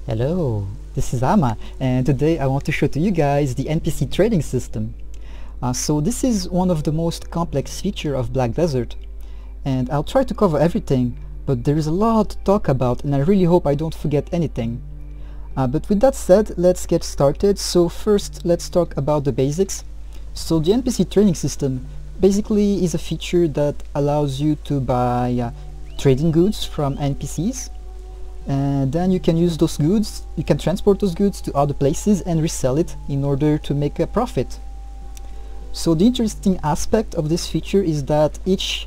Hello, this is Ama, and today I want to show to you guys the NPC trading system. So this is one of the most complex features of Black Desert, and I'll try to cover everything, but there is a lot to talk about and I really hope I don't forget anything. But with that said, let's get started. So first let's talk about the basics. So the NPC trading system basically is a feature that allows you to buy trading goods from NPCs, and then you can use those goods, you can transport those goods to other places and resell it in order to make a profit. So the interesting aspect of this feature is that each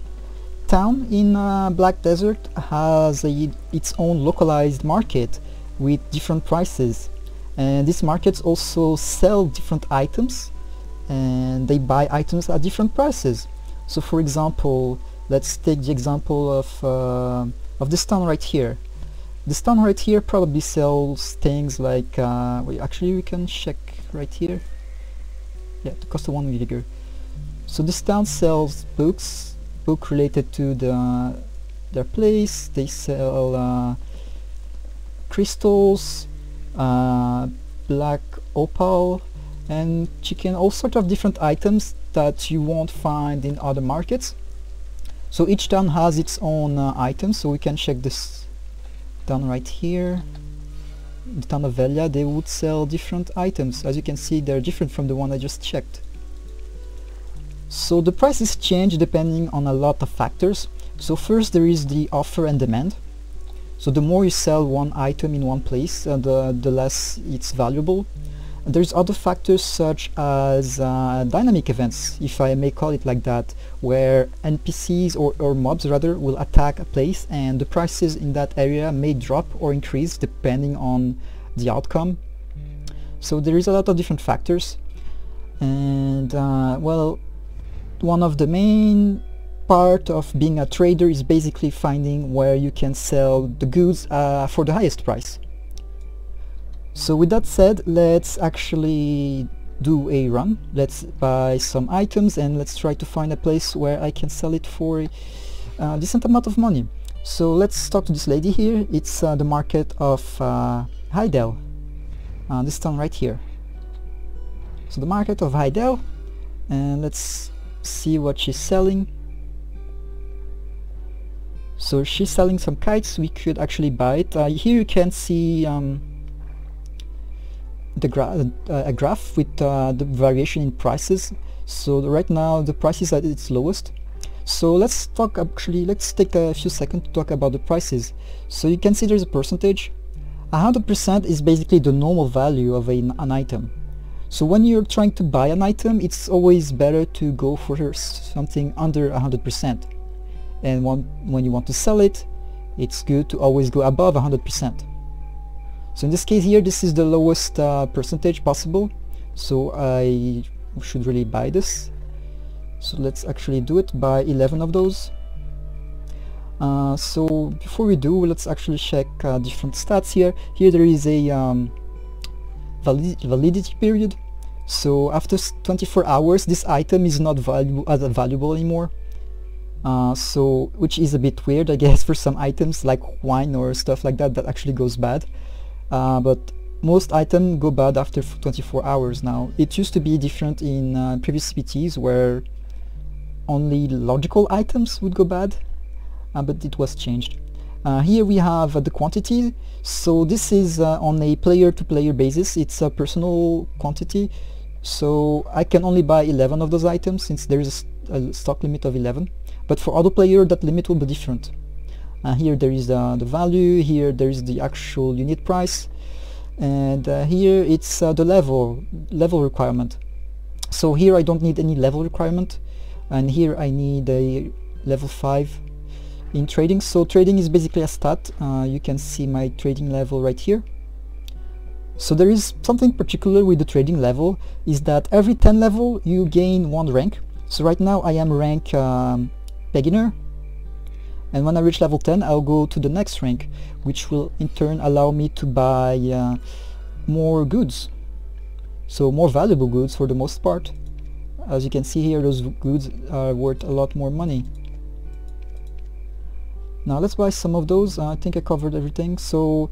town in Black Desert has its own localized market with different prices, and these markets also sell different items and they buy items at different prices. So for example, let's take the example of this town right here. This town right here probably sells things like, actually we can check right here. Yeah, it costs 1 vinegar. So this town sells book related to their place. They sell crystals, black opal, and chicken, all sorts of different items that you won't find in other markets. So each town has its own items, so we can check this town right here. The town of Velia, they would sell different items. As you can see, they're different from the one I just checked. So the prices change depending on a lot of factors. So first there is the offer and demand. So the more you sell one item in one place, the less it's valuable. And there's other factors such as dynamic events, if I may call it like that, where NPCs or mobs rather will attack a place and the prices in that area may drop or increase depending on the outcome. So there is a lot of different factors, and well, one of the main part of being a trader is basically finding where you can sell the goods for the highest price. So with that said, let's actually do a run. Let's buy some items and let's try to find a place where I can sell it for a decent amount of money. So let's talk to this lady here. It's the market of Heidel, this town right here. So the market of Heidel, and let's see what she's selling. So she's selling some kites. We could actually buy it. Here you can see a graph with the variation in prices. So right now the price is at its lowest. So let's take a few seconds to talk about the prices. So you can see there's a percentage. 100% is basically the normal value of an item. So when you're trying to buy an item, it's always better to go for something under 100%. And when you want to sell it, it's good to always go above 100%. So in this case here, this is the lowest percentage possible, so I should really buy this. So let's actually do it, buy 11 of those. So before we do, let's actually check different stats here. Here there is a validity period. So after 24 hours this item is not valuable anymore. So which is a bit weird, I guess, for some items like wine or stuff like that actually goes bad. But most items go bad after 24 hours now. It used to be different in previous CPTs where only logical items would go bad, but it was changed. Here we have the quantity. So this is on a player-to-player basis. It's a personal quantity. So I can only buy 11 of those items since there is a stock limit of 11. But for other player that limit will be different. Here there is the value, here there is the actual unit price, and here it's the level requirement. So here I don't need any level requirement, and here I need a level 5 in trading. So trading is basically a stat. You can see my trading level right here. So there is something particular with the trading level, is that every 10 level you gain 1 rank. So right now I am rank beginner, and when I reach level 10 I'll go to the next rank, which will in turn allow me to buy more goods, so more valuable goods for the most part. As you can see here, those goods are worth a lot more money. Now let's buy some of those. I think I covered everything. So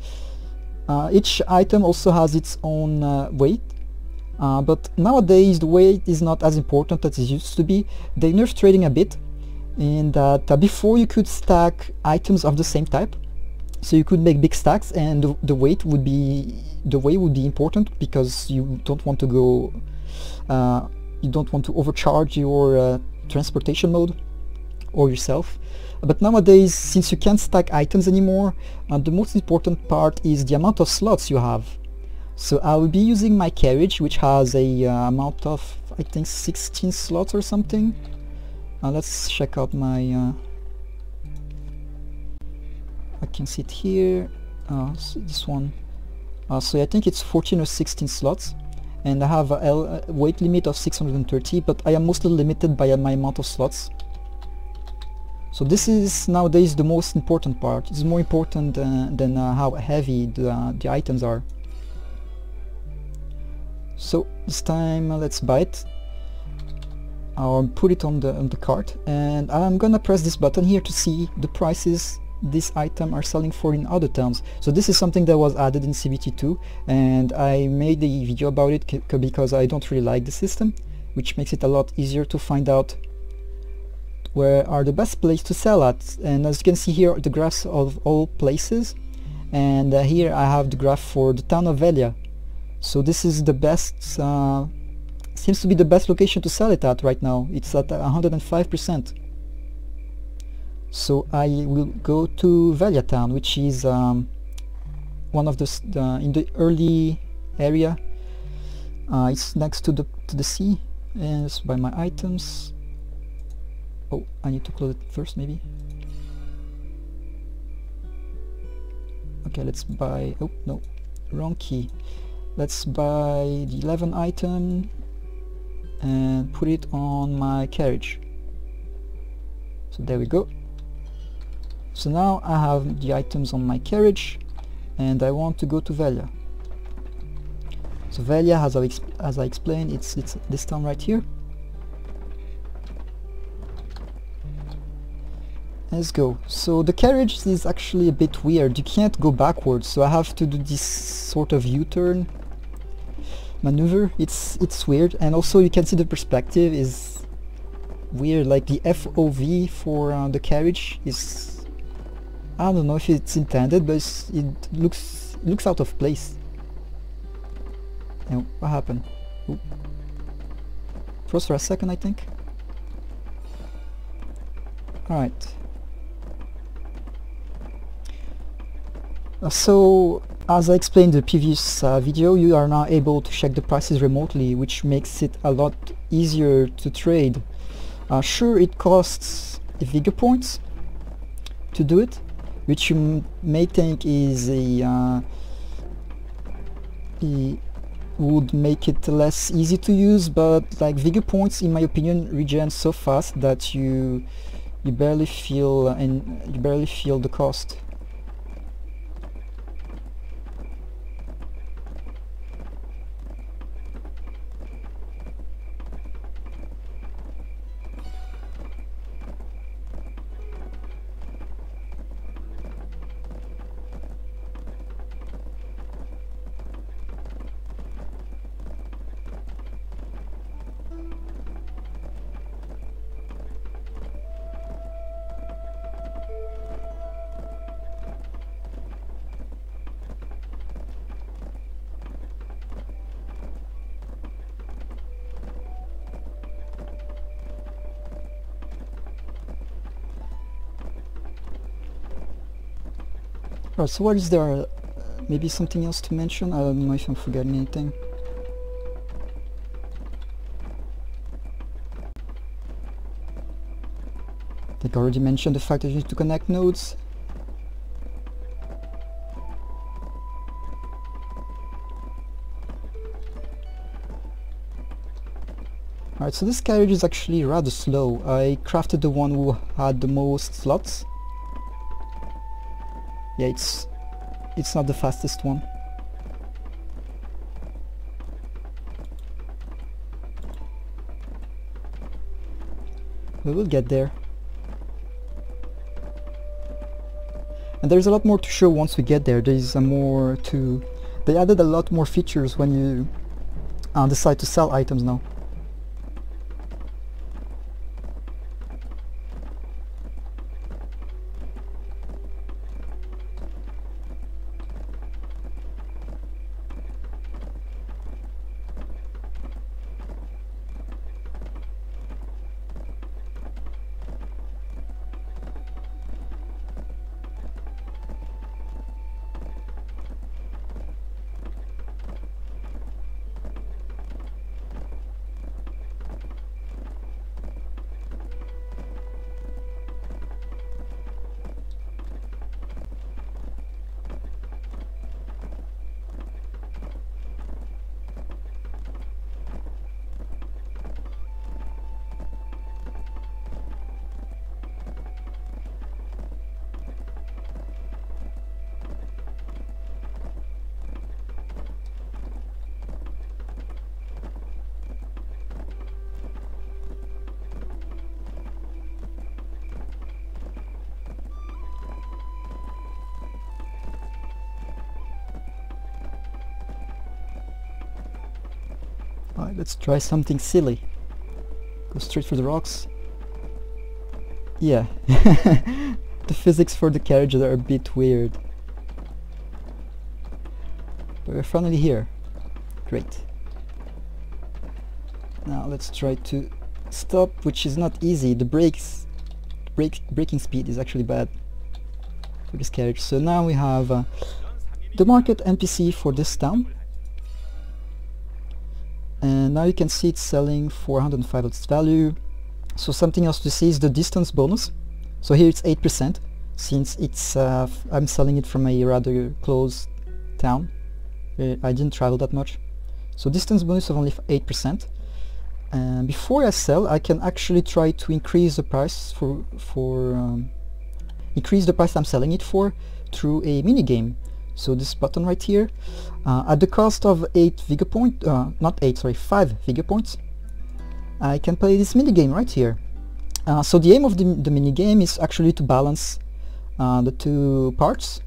Each item also has its own weight, but nowadays the weight is not as important as it used to be. They nerfed trading a bit, in that before you could stack items of the same type, so you could make big stacks, and the weight would be important, because you don't want to go you don't want to overcharge your transportation mode or yourself. But nowadays, since you can't stack items anymore, the most important part is the amount of slots you have. So I will be using my carriage, which has a amount of, I think, 16 slots or something. Let's check out my I can see it here. So this one, so I think it's 14 or 16 slots, and I have a weight limit of 630, but I am mostly limited by my amount of slots. So this is nowadays the most important part. It's more important than how heavy the items are. So this time let's buy it. I'll put it on the cart, and I'm gonna press this button here to see the prices this item are selling for in other towns. So this is something that was added in CBT2, and I made a video about it because I don't really like the system, which makes it a lot easier to find out where are the best places to sell at. And as you can see here, the graphs of all places, and here I have the graph for the town of Velia. So this is the best, seems to be the best location to sell it at right now. It's at 105%. So I will go to Velia town, which is one of the in the early area. It's next to the sea, and let's buy my items. Oh, I need to close it first, maybe. Okay, let's buy, oh no, wrong key. Let's buy the 11 item and put it on my carriage. So there we go. So now I have the items on my carriage, and I want to go to Velia. So Velia, as I explained, it's this town right here. Let's go. So the carriage is actually a bit weird. You can't go backwards, so I have to do this sort of U-turn maneuver. It's weird, and also you can see the perspective is weird. Like the FOV for the carriage is, I don't know if it's intended, but it looks out of place. And what happened? Ooh. Froze for a second, I think. Alright. So, as I explained in the previous video, you are now able to check the prices remotely, which makes it a lot easier to trade. Sure, it costs vigor points to do it, which you may think is would make it less easy to use, but like vigor points, in my opinion, regen so fast that you barely feel the cost. Alright, so what is there? Maybe something else to mention? I don't know if I'm forgetting anything. I think I already mentioned the fact that you need to connect nodes. Alright, so this carriage is actually rather slow. I crafted the one who had the most slots. Yeah, it's not the fastest one. We will get there. And there's a lot more to show once we get there. There's more to... They added a lot more features when you decide to sell items now. Alright, let's try something silly. Go straight for the rocks. Yeah. The physics for the carriages are a bit weird. But we're finally here. Great. Now let's try to stop, which is not easy. The braking speed is actually bad for this carriage. So now we have the market NPC for this town. And now you can see it's selling for 105 its value. So something else to see is the distance bonus. So here it's 8%, since it's I'm selling it from a rather close town. I didn't travel that much. So distance bonus of only 8%. And before I sell, I can actually try to increase the price increase the price I'm selling it for through a mini game. So this button right here, at the cost of 5 Vigor points, I can play this mini game right here. So the aim of the mini game is actually to balance the two parts.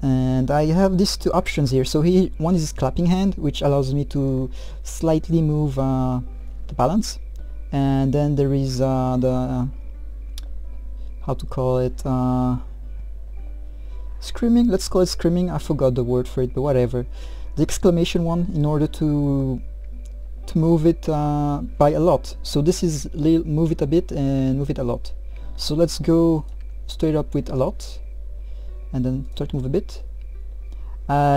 And I have these two options here. So here, one is clapping hand, which allows me to slightly move the balance. And then there is the, how to call it, screaming, let's call it screaming, I forgot the word for it, but whatever. The exclamation one, in order to move it by a lot. So this is move it a bit and move it a lot. So let's go straight up with a lot and then try to move a bit.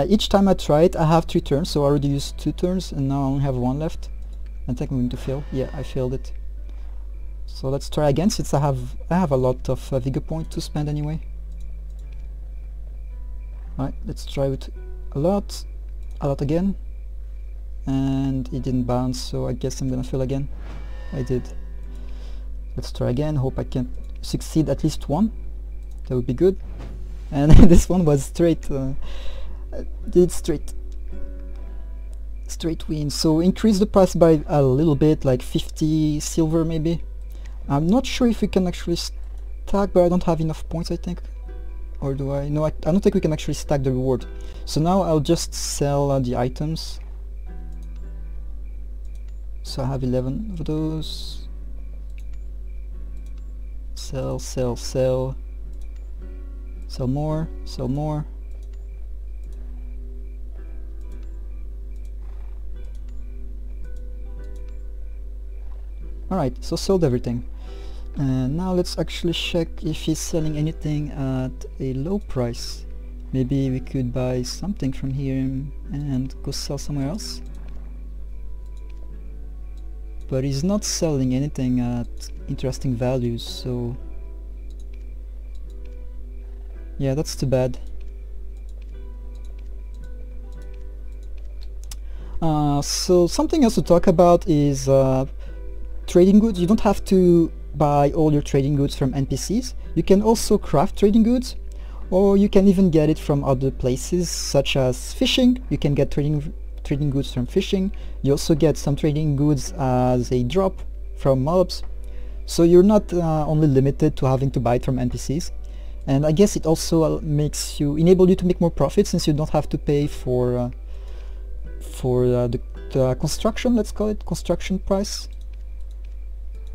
Each time I try it, I have 3 turns, so I already used 2 turns and now I only have 1 left. I think I'm going to fail. Yeah, I failed it. So let's try again, since I have a lot of Vigor point to spend anyway. Alright, let's try with a lot again, and it didn't bounce, so I guess I'm gonna fail again. I did. Let's try again, hope I can succeed at least one. That would be good. And this one was straight, did straight win. So increase the price by a little bit, like 50 silver maybe. I'm not sure if we can actually stack, but I don't have enough points, I think. Or do I? No, I don't think we can actually stack the reward. So now I'll just sell the items. So I have 11 of those. Sell, sell, sell. Sell more, sell more. Alright, so sold everything. And now let's actually check if he's selling anything at a low price. Maybe we could buy something from here and go sell somewhere else. But he's not selling anything at interesting values, so yeah, that's too bad. So something else to talk about is trading goods. You don't have to buy all your trading goods from NPCs. You can also craft trading goods, or you can even get it from other places, such as fishing. You can get trading goods from fishing. You also get some trading goods as a drop from mobs. So you're not only limited to having to buy it from NPCs. And I guess it also enable you to make more profit, since you don't have to pay for the construction, let's call it construction price,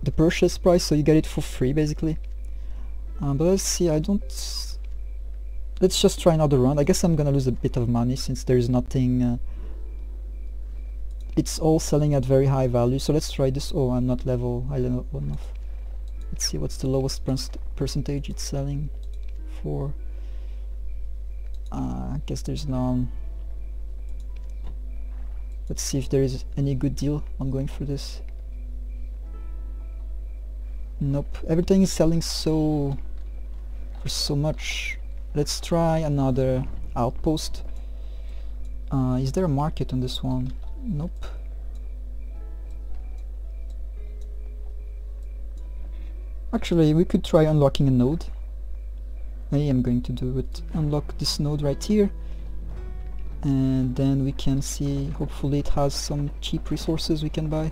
the purchase price, so you get it for free basically. But let's see, let's just try another round. I guess I'm gonna lose a bit of money since there is nothing, it's all selling at very high value, so let's try this. Oh, I'm not high level enough. Let's see what's the lowest percentage it's selling for. I guess there's none. Let's see if there is any good deal on going for this. Nope, everything is selling for so much. Let's try another outpost. Is there a market on this one? Nope. Actually, we could try unlocking a node. I am going to do it. Unlock this node right here, and then we can see, hopefully it has some cheap resources we can buy.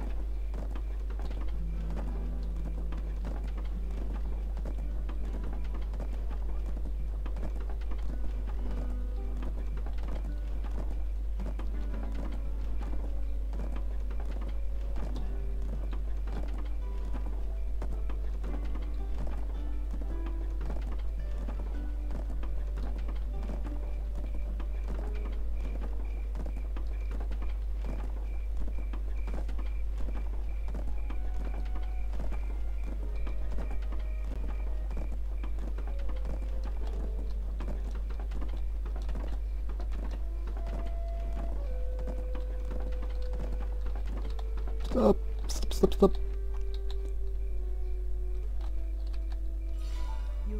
Stop.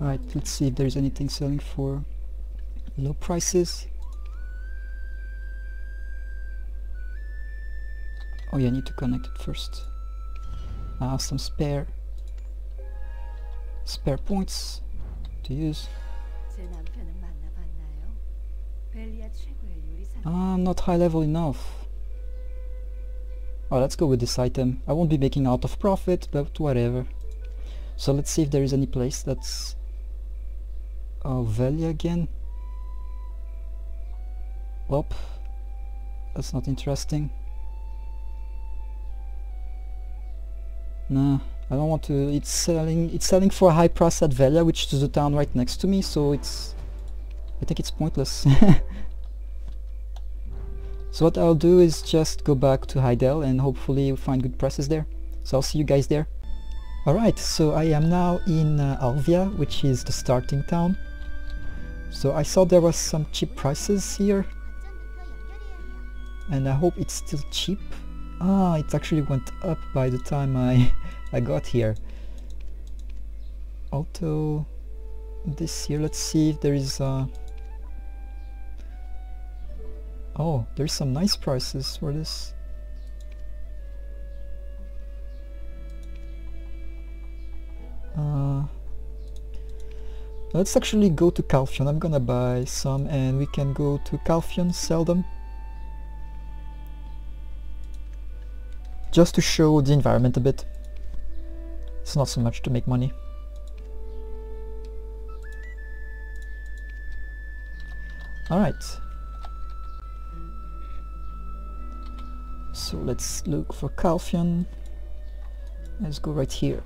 Alright, let's see if there's anything selling for low prices. Oh yeah, I need to connect it first. Some spare points to use. Not high level enough. Oh, let's go with this item. I won't be making out of profit, but whatever. So let's see if there is any place that's... Oh, Velia again. Well, that's not interesting. Nah, I don't want to... It's selling for a high price at Velia, which is the town right next to me, so I think it's pointless. So what I'll do is just go back to Heidel and hopefully find good prices there. So I'll see you guys there. Alright, so I am now in Alvia, which is the starting town. So I saw there was some cheap prices here, and I hope it's still cheap. It actually went up by the time I got here. Auto this here, let's see if there is oh, there's some nice prices for this. Let's actually go to Calphion. I'm gonna buy some and we can go to Calphion, sell them. Just to show the environment a bit. It's not so much to make money. Alright. So let's look for Calphion. Let's go right here.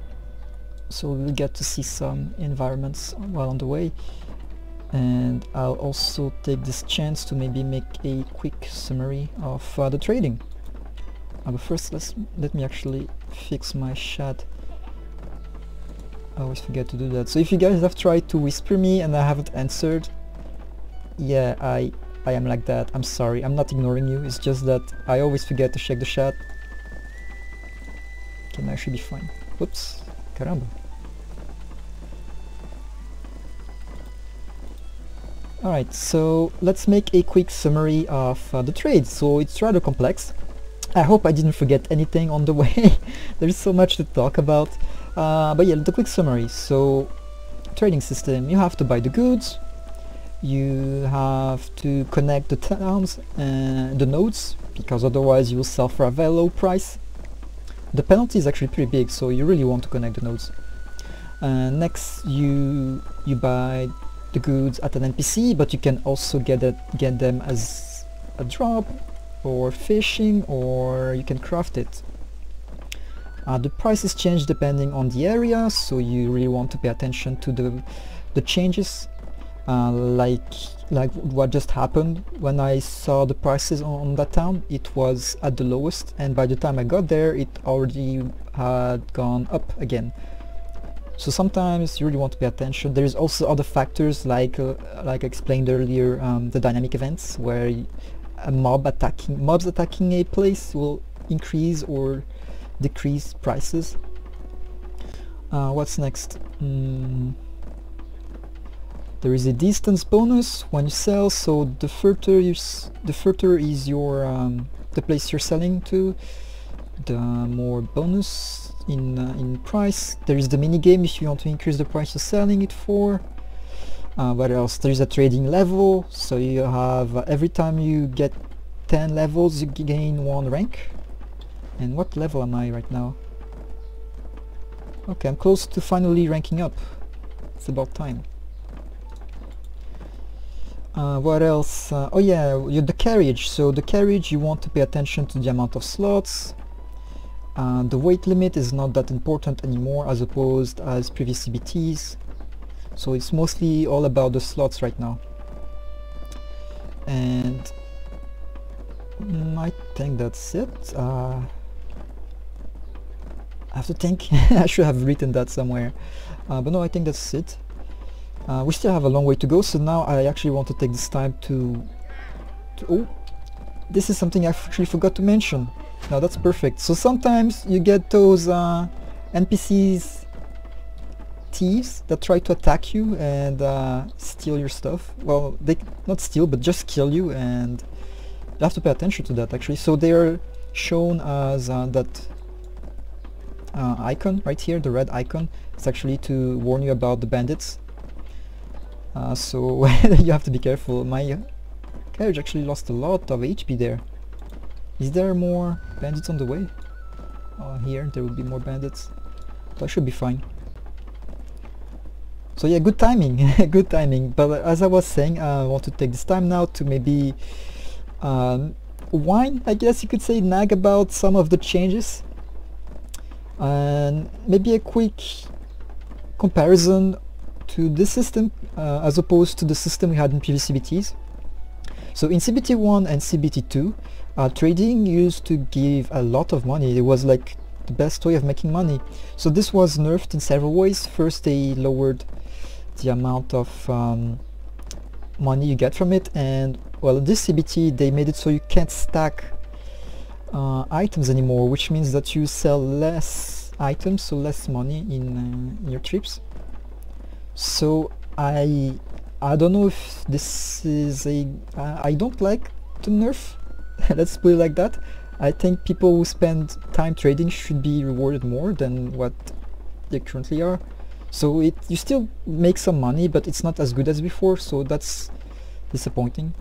So we'll get to see some environments while on the way. And I'll also take this chance to maybe make a quick summary of the trading. But first let me actually fix my chat. I always forget to do that. So if you guys have tried to whisper me and I haven't answered, yeah, I am like that. I'm sorry, I'm not ignoring you, it's just that I always forget to check the chat. Okay, now I should be fine. Whoops, caramba. Alright, so let's make a quick summary of the trade. So it's rather complex. I hope I didn't forget anything on the way. There's so much to talk about. But yeah, the quick summary. So, trading system, you have to buy the goods, you have to connect the towns and the nodes, because otherwise you will sell for a very low price. The penalty is actually pretty big, so you really want to connect the nodes. Next you buy the goods at an NPC, but you can also get them as a drop or fishing, or you can craft it. The prices change depending on the area, so you really want to pay attention to the changes, like what just happened. When I saw the prices on that town, it was at the lowest, and by the time I got there it already had gone up again. So sometimes you really want to pay attention. There's also other factors like I explained earlier, the dynamic events, where mobs attacking a place will increase or decrease prices. What's next? There is a distance bonus when you sell, so the further is your the place you're selling to, the more bonus in price. There is the mini game if you want to increase the price you're selling it for. What else? There is a trading level, so you have every time you get 10 levels you gain 1 rank. And what level am I right now? Okay, I'm close to finally ranking up. It's about time. What else? Oh yeah, the carriage. So the carriage, you want to pay attention to the amount of slots. The weight limit is not that important anymore as opposed as previous CBTs. So it's mostly all about the slots right now. And I think that's it. I have to think. I should have written that somewhere, but no, I think that's it. We still have a long way to go, so now I actually want to take this time to oh, this is something I actually forgot to mention. Now that's perfect. So sometimes you get those NPCs, thieves, that try to attack you and steal your stuff. Well, they not steal, but just kill you, and you have to pay attention to that actually. So they are shown as that icon right here, the red icon. It's actually to warn you about the bandits. So you have to be careful. My carriage actually lost a lot of HP there. Is there more bandits on the way? Here there will be more bandits, so I should be fine. So yeah, good timing. Good timing. But as I was saying, I want to take this time now to maybe whine, I guess you could say, nag about some of the changes, and maybe a quick comparison to this system as opposed to the system we had in previous CBTs. So in CBT 1 and CBT 2, trading used to give a lot of money. It was like the best way of making money. So this was nerfed in several ways. First, they lowered the amount of money you get from it, and well, this CBT they made it so you can't stack items anymore, which means that you sell less items, so less money in your trips. So I don't know if this is I don't like the nerf. Let's put it like that. I think people who spend time trading should be rewarded more than what they currently are. So you still make some money, but it's not as good as before, so that's disappointing.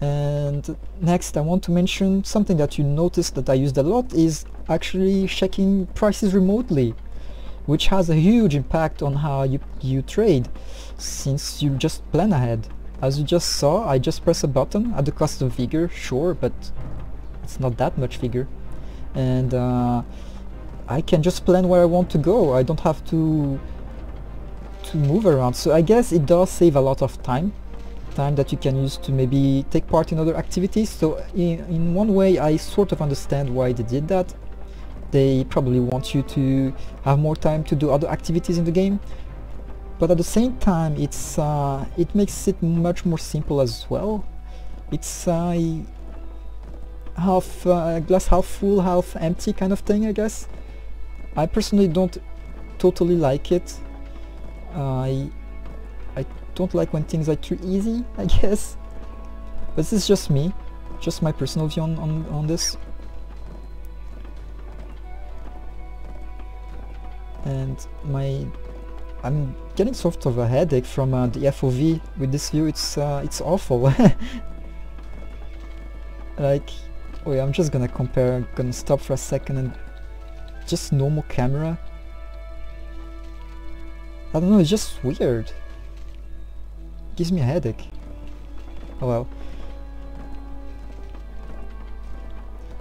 And next I want to mention something that you noticed that I used a lot, is actually checking prices remotely, which has a huge impact on how you trade, since you just plan ahead. As you just saw, I just press a button at the cost of vigor, sure, but it's not that much vigor, and I can just plan where I want to go. I don't have to move around. So I guess it does save a lot of time that you can use to maybe take part in other activities. So in one way I sort of understand why they did that. They probably want you to have more time to do other activities in the game, but at the same time it's it makes it much more simple as well. It's half glass half full, half empty kind of thing, I guess. I personally don't totally like it. I don't like when things are too easy, I guess. But this is just me, just my personal view on this. And I'm getting sort of a headache from the FOV with this view. It's awful. Like, wait, I'm just gonna compare. I'm gonna stop for a second and just normal camera. I don't know, it's just weird. gives me a headache. Oh well.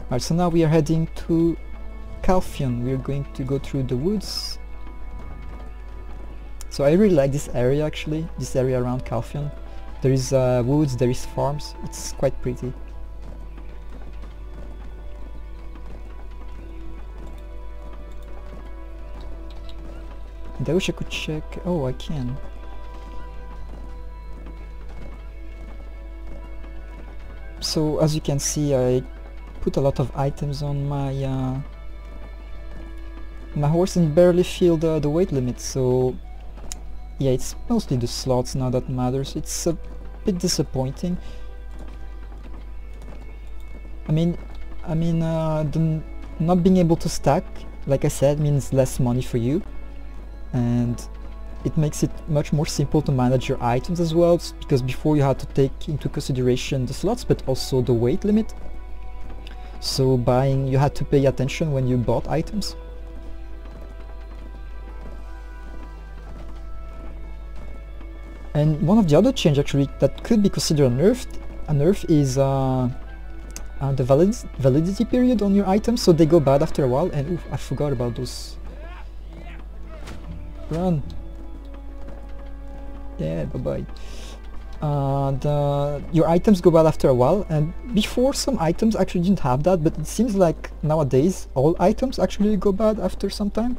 Alright, so now we are heading to Calphion. We are going to go through the woods. So I really like this area actually, this area around Calphion. There is woods, there is farms, it's quite pretty. And I wish I could check... oh, I can. So as you can see, I put a lot of items on my my horse and barely feel the weight limit, so yeah, it's mostly the slots now that matters. It's a bit disappointing. I mean, the not being able to stack, like I said, means less money for you, and it makes it much more simple to manage your items as well, because before you had to take into consideration the slots but also the weight limit. So buying, you had to pay attention when you bought items. And one of the other changes actually that could be considered a nerf is the validity period on your items, so they go bad after a while. And oof, I forgot about those. Run! Yeah, bye bye. Your items go bad after a while, and before some items actually didn't have that, but it seems like nowadays all items actually go bad after some time.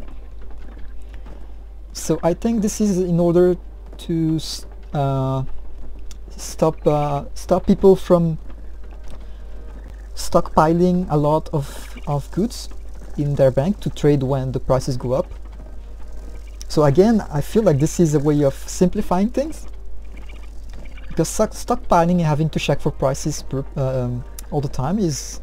So I think this is in order to stop people from stockpiling a lot of goods in their bank to trade when the prices go up. So again, I feel like this is a way of simplifying things, because stockpiling and having to check for prices all the time is,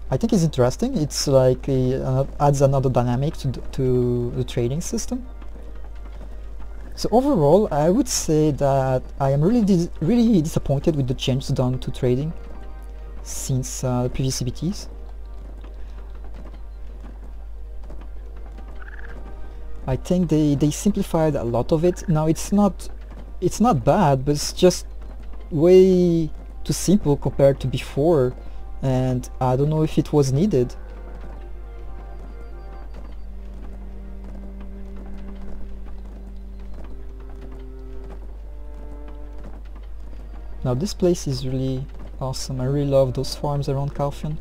I think, is interesting. It's like adds another dynamic to the trading system. So overall, I would say that I am really disappointed with the changes done to trading since the previous OBTs. I think they simplified a lot of it. Now it's not bad, but it's just way too simple compared to before, and I don't know if it was needed. Now this place is really awesome. I really love those farms around Calphion,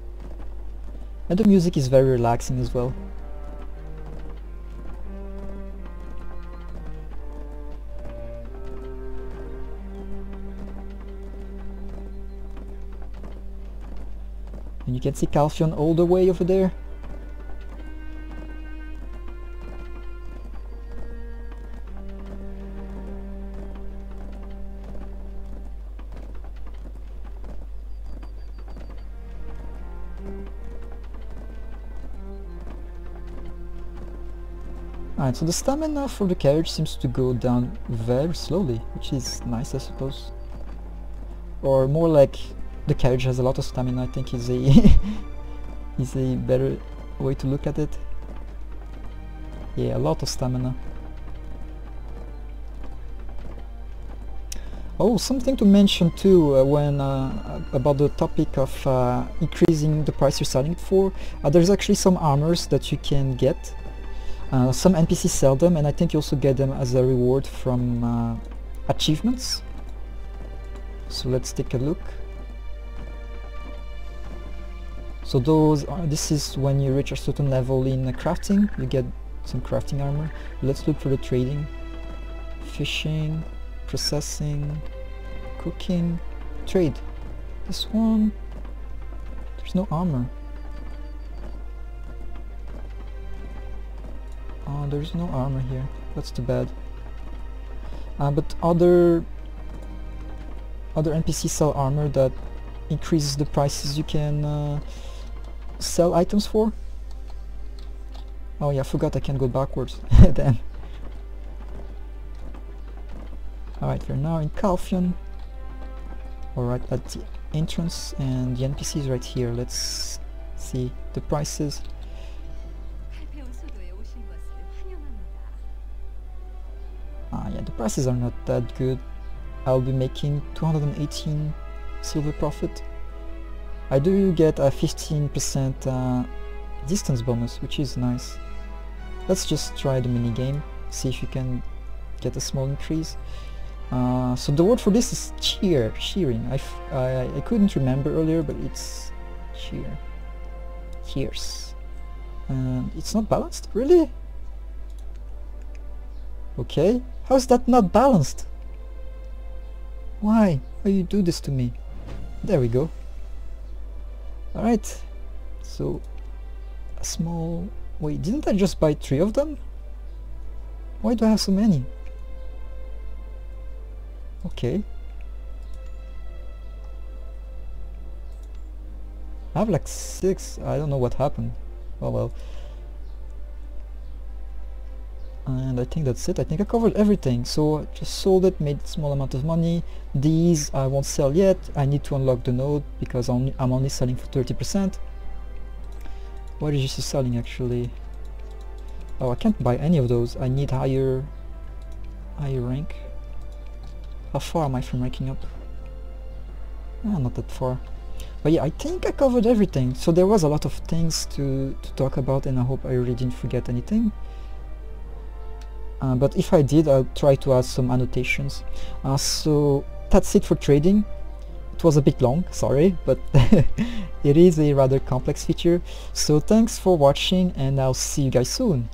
and the music is very relaxing as well. And you can see Calphion all the way over there. Alright, so the stamina for the carriage seems to go down very slowly, which is nice, I suppose. Or more like the carriage has a lot of stamina, I think is a is a better way to look at it. Yeah, a lot of stamina. Oh, something to mention too when about the topic of increasing the price you're selling it for. There's actually some armors that you can get. Some NPCs sell them, and I think you also get them as a reward from achievements. So let's take a look. So those are, this is when you reach a certain level in crafting, you get some crafting armor. Let's look for the trading. Fishing, processing, cooking, trade. This one, there's no armor. There's no armor here, that's too bad. But other NPCs sell armor that increases the prices you can sell items for. Oh yeah, I forgot I can go backwards. Then. Alright, we're now in Calphion. Alright, at the entrance, and the NPC is right here. Let's see the prices. Yeah, the prices are not that good. I'll be making 218 silver profit. I do get a 15% distance bonus, which is nice. Let's just try the mini game, see if you can get a small increase. So the word for this is shearing. I couldn't remember earlier, but it's shears. And it's not balanced? Really? Okay. How's that not balanced? Why you do this to me? There we go. Alright. So a small... Wait, didn't I just buy 3 of them? Why do I have so many? Okay. I have like 6. I don't know what happened. Oh well. And I think that's it. I think I covered everything. So I just sold it, made a small amount of money. These I won't sell yet. I need to unlock the node because I'm only selling for 30%. What is she selling actually? Oh, I can't buy any of those. I need higher rank. How far am I from ranking up? Not that far. But yeah, I think I covered everything. So there was a lot of things to talk about, and I hope I really didn't forget anything. But if I did, I'll try to add some annotations. So that's it for trading. It was a bit long, sorry, but it is a rather complex feature. So thanks for watching, and I'll see you guys soon.